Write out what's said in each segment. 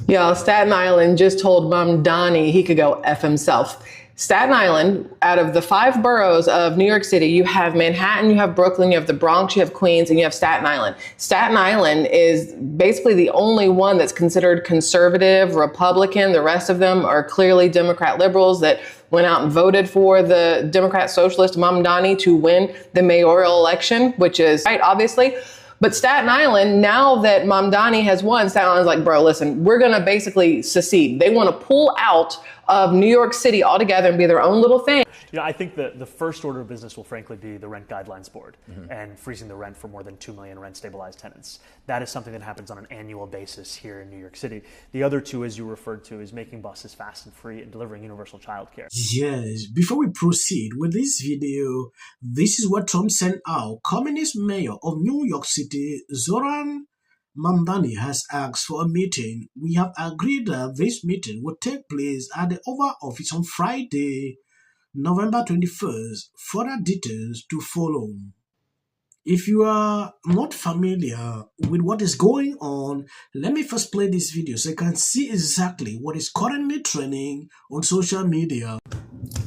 Yeah, Staten Island just told Mamdani he could go F himself. Staten Island, out of the 5 boroughs of New York City, you have Manhattan, you have Brooklyn, you have the Bronx, you have Queens, and you have Staten Island. Staten Island is basically the only one that's considered conservative, Republican. The rest of them are clearly Democrat liberals that went out and voted for the Democrat socialist Mamdani to win the mayoral election, which is right, obviously. But Staten Island, now that Mamdani has won, Staten Island's like, bro, listen, we're going to basically secede. They want to pull out of New York City altogether and be their own little thing. I think that the first order of business will frankly be the Rent Guidelines Board and freezing the rent for more than 2 million rent-stabilized tenants. That is something that happens on an annual basis here in New York City. The other two, as you referred to, is making buses fast and free and delivering universal childcare. Yes, before we proceed with this video, this is what Trump sent out. Communist mayor of New York City, Zohran Mamdani, has asked for a meeting. We have agreed that this meeting will take place at the Oval Office on Friday, November 21st. Further details to follow. If you are not familiar with what is going on, let me first play this video so you can see exactly what is currently trending on social media.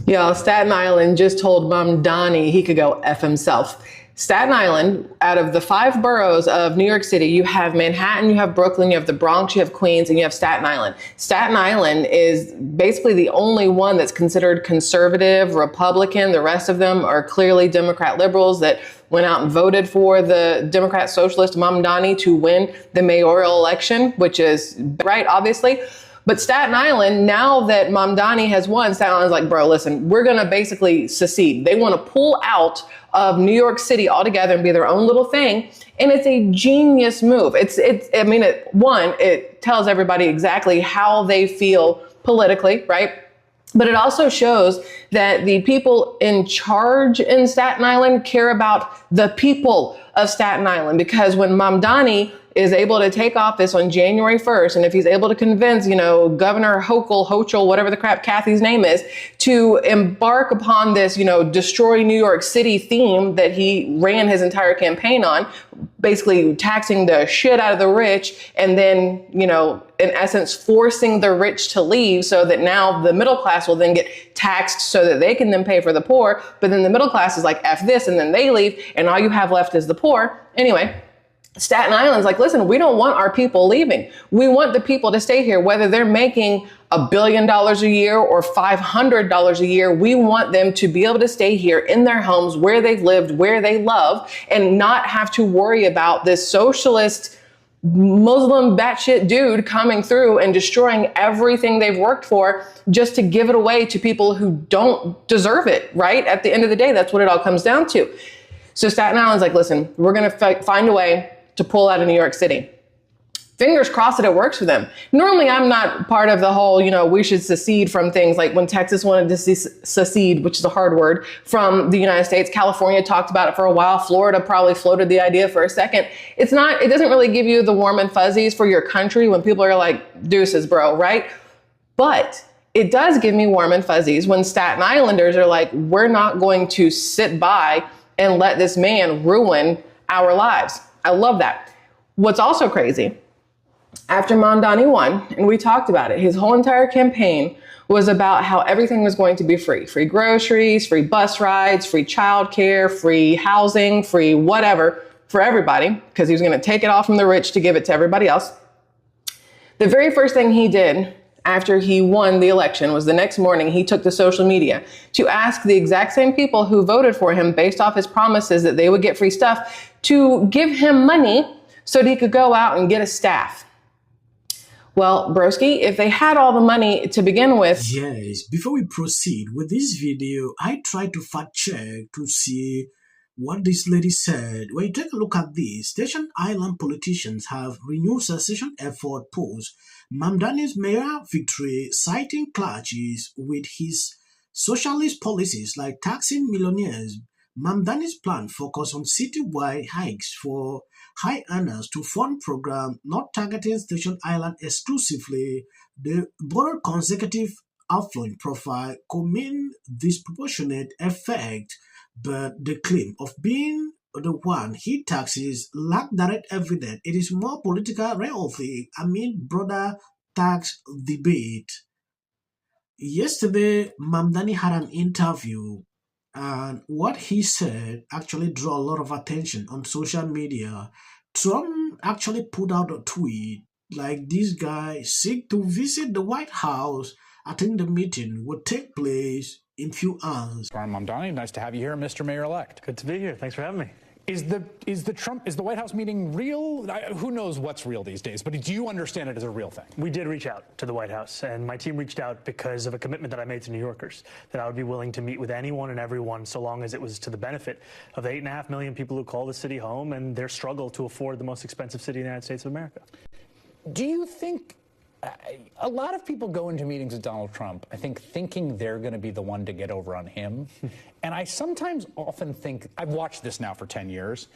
Yeah, Staten Island just told Mamdani he could go F himself. Staten Island, out of the 5 boroughs of New York City, you have Manhattan, you have Brooklyn, you have the Bronx, you have Queens, and you have Staten Island. Staten Island is basically the only one that's considered conservative, Republican. The rest of them are clearly Democrat liberals that went out and voted for the Democrat socialist Mamdani to win the mayoral election, which is right, obviously. But Staten Island, now that Mamdani has won, Staten Island's like, bro, listen, we're going to basically secede. They want to pull out of New York City altogether and be their own little thing. And it's a genius move. It tells everybody exactly how they feel politically, right? But it also shows that the people in charge in Staten Island care about the people of Staten Island, because when Mamdani is able to take office on January 1st, and if he's able to convince, Governor Hochul, whatever the crap Kathy's name is, to embark upon this, destroy New York City theme that he ran his entire campaign on, basically taxing the shit out of the rich, and then, in essence, forcing the rich to leave so that now the middle class will then get taxed so that they can then pay for the poor. But then the middle class is like, F this, and then they leave, and all you have left is the poor. Anyway, Staten Island's like, listen, we don't want our people leaving. We want the people to stay here, whether they're making $1 billion a year or $500 a year. We want them to be able to stay here in their homes where they've lived, where they love, and not have to worry about this socialist Muslim batshit dude coming through and destroying everything they've worked for just to give it away to people who don't deserve it, right? At the end of the day, that's what it all comes down to. So Staten Island's like, listen, we're going to find a way to pull out of New York City. Fingers crossed that it works for them. Normally, I'm not part of the whole, we should secede from things like when Texas wanted to secede, which is a hard word, from the United States. California talked about it for a while. Florida probably floated the idea for a second. It doesn't really give you the warm and fuzzies for your country when people are like, deuces, bro, right? But it does give me warm and fuzzies when Staten Islanders are like, we're not going to sit by and let this man ruin our lives. I love that. What's also crazy, after Mamdani won, and we talked about it, his whole entire campaign was about how everything was going to be free. Free groceries, free bus rides, free childcare, free housing, free whatever for everybody, because he was going to take it all from the rich to give it to everybody else. The very first thing he did after he won the election was the next morning he took to social media to ask the exact same people who voted for him based off his promises that they would get free stuff to give him money so that he could go out and get a staff. Well, broski, if they had all the money to begin with. Yes, before we proceed with this video, I tried to fact check to see what this lady said. When you take a look at this, Staten Island politicians have renewed secession effort post Mamdani's mayoral victory, citing clashes with his socialist policies like taxing millionaires. Mamdani's plan focused on citywide hikes for high earners to fund program not targeting Staten Island exclusively. The broader consecutive affluent profile could mean disproportionate effect, but the claim of being the one he taxes lack direct evidence. It is more political rhetoric amid broader tax debate. Yesterday, Mamdani had an interview, and what he said actually drew a lot of attention on social media. Trump actually put out a tweet like this guy seek to visit the White House. I think the meeting would take place in few hours. Zohran Mamdani, nice to have you here, Mr. Mayor-elect. Good to be here. Thanks for having me. Is the White House meeting real? Who knows what's real these days, but do you understand it as a real thing? We did reach out to the White House, and my team reached out because of a commitment that I made to New Yorkers, that I would be willing to meet with anyone and everyone so long as it was to the benefit of the 8.5 million people who call the city home and their struggle to afford the most expensive city in the United States of America. Do you think a lot of people go into meetings with Donald Trump, I think, thinking they're going to be the one to get over on him? And I sometimes often think, I've watched this now for 10 years,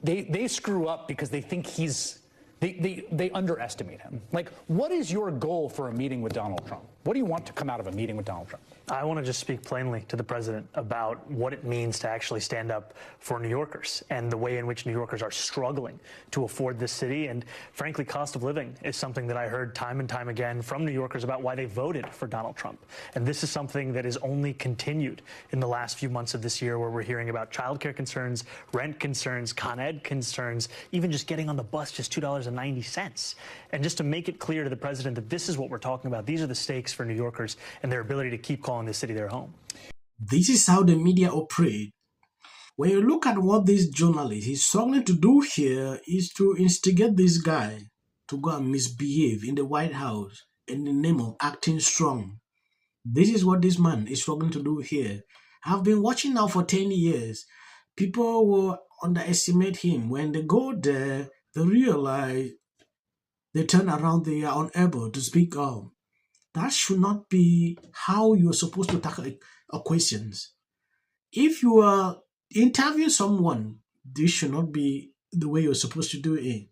they screw up because they think they underestimate him. Like, what is your goal for a meeting with Donald Trump? What do you want to come out of a meeting with Donald Trump? I want to just speak plainly to the president about what it means to actually stand up for New Yorkers and the way in which New Yorkers are struggling to afford this city. And frankly, cost of living is something that I heard time and time again from New Yorkers about why they voted for Donald Trump. And this is something that is only continued in the last few months of this year, where we're hearing about childcare concerns, rent concerns, Con Ed concerns, even just getting on the bus just $2.90. And just to make it clear to the president that this is what we're talking about, these are the stakes for New Yorkers and their ability to keep calling this city their home. This is how the media operate. When you look at what this journalist is struggling to do here is to instigate this guy to go and misbehave in the White House in the name of acting strong. This is what this man is struggling to do here. I've been watching now for 10 years. People will underestimate him. When they go there, they realize they turn around, they are unable to speak up. That should not be how you're supposed to tackle questions. If you are interviewing someone, this should not be the way you're supposed to do it.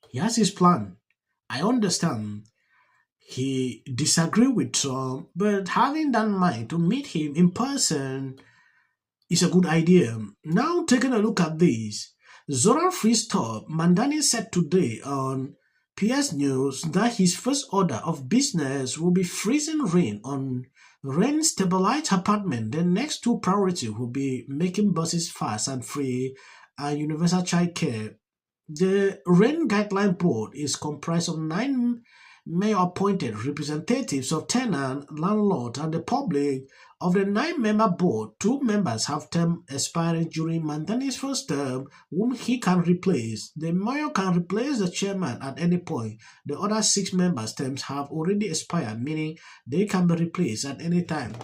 He has his plan. I understand he disagrees with Trump, but having that mind to meet him in person is a good idea. Now, taking a look at this, Zohran Mamdani said today on PS News that his first order of business will be freezing rain on rent-stabilized apartment. The next two priorities will be making buses fast and free and universal child care. The Rent Guideline Board is comprised of 9 mayor-appointed representatives of tenants, landlords, and the public. Of the 9-member board, 2 members have term expiring during Mamdani's first term, whom he can replace. The mayor can replace the chairman at any point. The other 6 members' terms have already expired, meaning they can be replaced at any time.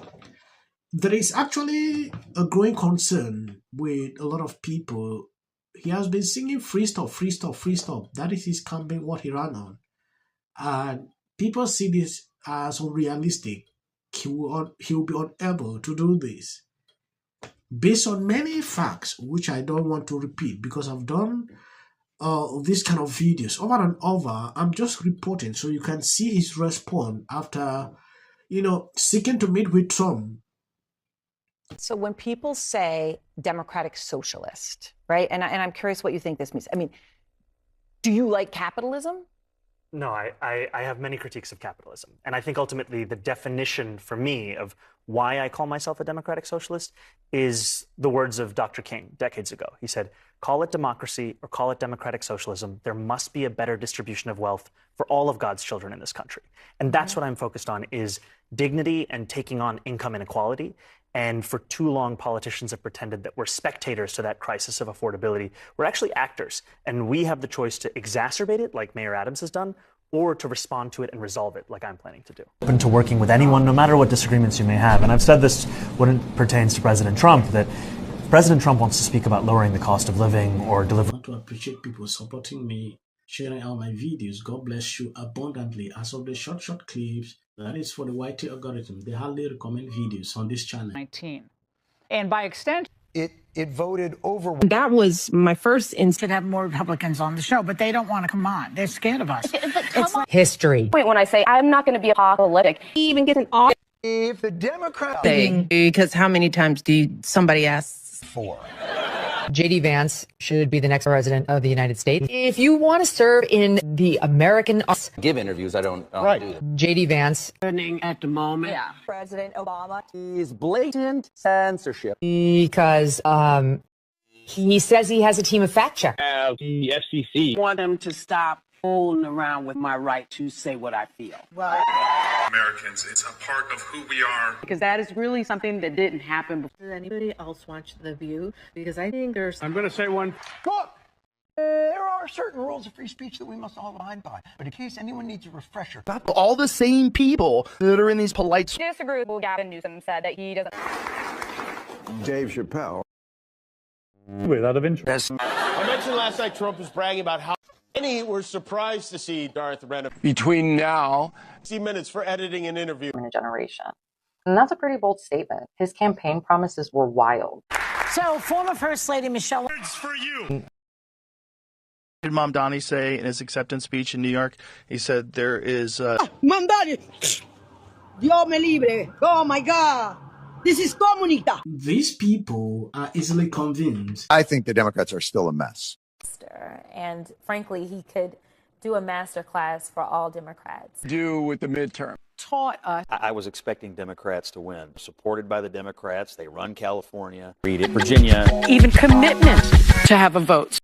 There is actually a growing concern with a lot of people. He has been singing free stuff, free stuff, free stuff. That is his campaign, what he ran on. And people see this as unrealistic. He will be unable to do this based on many facts, which I don't want to repeat because I've done this kind of videos over and over. I'm just reporting so you can see his response after, seeking to meet with Trump. So when people say Democratic Socialist, right? And I'm curious what you think this means. I mean, do you like capitalism? No, I have many critiques of capitalism. And I think ultimately the definition for me of why I call myself a democratic socialist is the words of Dr. King decades ago. He said, call it democracy or call it democratic socialism. There must be a better distribution of wealth for all of God's children in this country. And that's what I'm focused on, is dignity and taking on income inequality. And for too long, politicians have pretended that we're spectators to that crisis of affordability. We're actually actors, and we have the choice to exacerbate it, like Mayor Adams has done, or to respond to it and resolve it, like I'm planning to do. Open to working with anyone, no matter what disagreements you may have. And I've said this when it pertains to President Trump, that President Trump wants to speak about lowering the cost of living or delivering. I want to appreciate people supporting me, sharing out my videos. God bless you abundantly. As of the short clips, that is for the YT algorithm. They hardly recommend videos on this channel. 19. And by extension, it voted over. That was my first instant. to have more Republicans on the show, but they don't want to come on. They're scared of us. It's like history. Point when I say I'm not going to be apocalyptic. He even gets an off If the Democrats Because how many times do somebody asks for JD Vance should be the next president of the United States. If you want to serve in the American give interviews, I don't do that. JD Vance At the moment. Yeah. President Obama. Is blatant censorship. because he says he has a team of fact checkers. The FCC. Want them to stop fooling around with my right to say what I feel. Americans, it's a part of who we are. Because that is really something that didn't happen before. Does anybody else watch The View? Because I think there's... I'm going to say one. Look, there are certain rules of free speech that we must all abide by. But in case anyone needs a refresher, all the same people that are in these polite... Disagree with what Gavin Newsom said that he doesn't. Dave Chappelle. Without of interest. I mentioned last night Trump was bragging about how many were surprised to see Darth Renner. Between now, 60 minutes for editing an interview. In a generation. And that's a pretty bold statement. His campaign promises were wild. So, former First Lady Michelle. It's for you. Did Mamdani say in his acceptance speech in New York? He said there is... Mamdani! Dios me libre! Oh my God! This is comunista! These people are easily convinced. I think the Democrats are still a mess. And frankly, he could do a master class for all Democrats. Do with the midterm. Taught us. I was expecting Democrats to win. Supported by the Democrats, they run California, read it, Virginia. Even commitment to have a vote.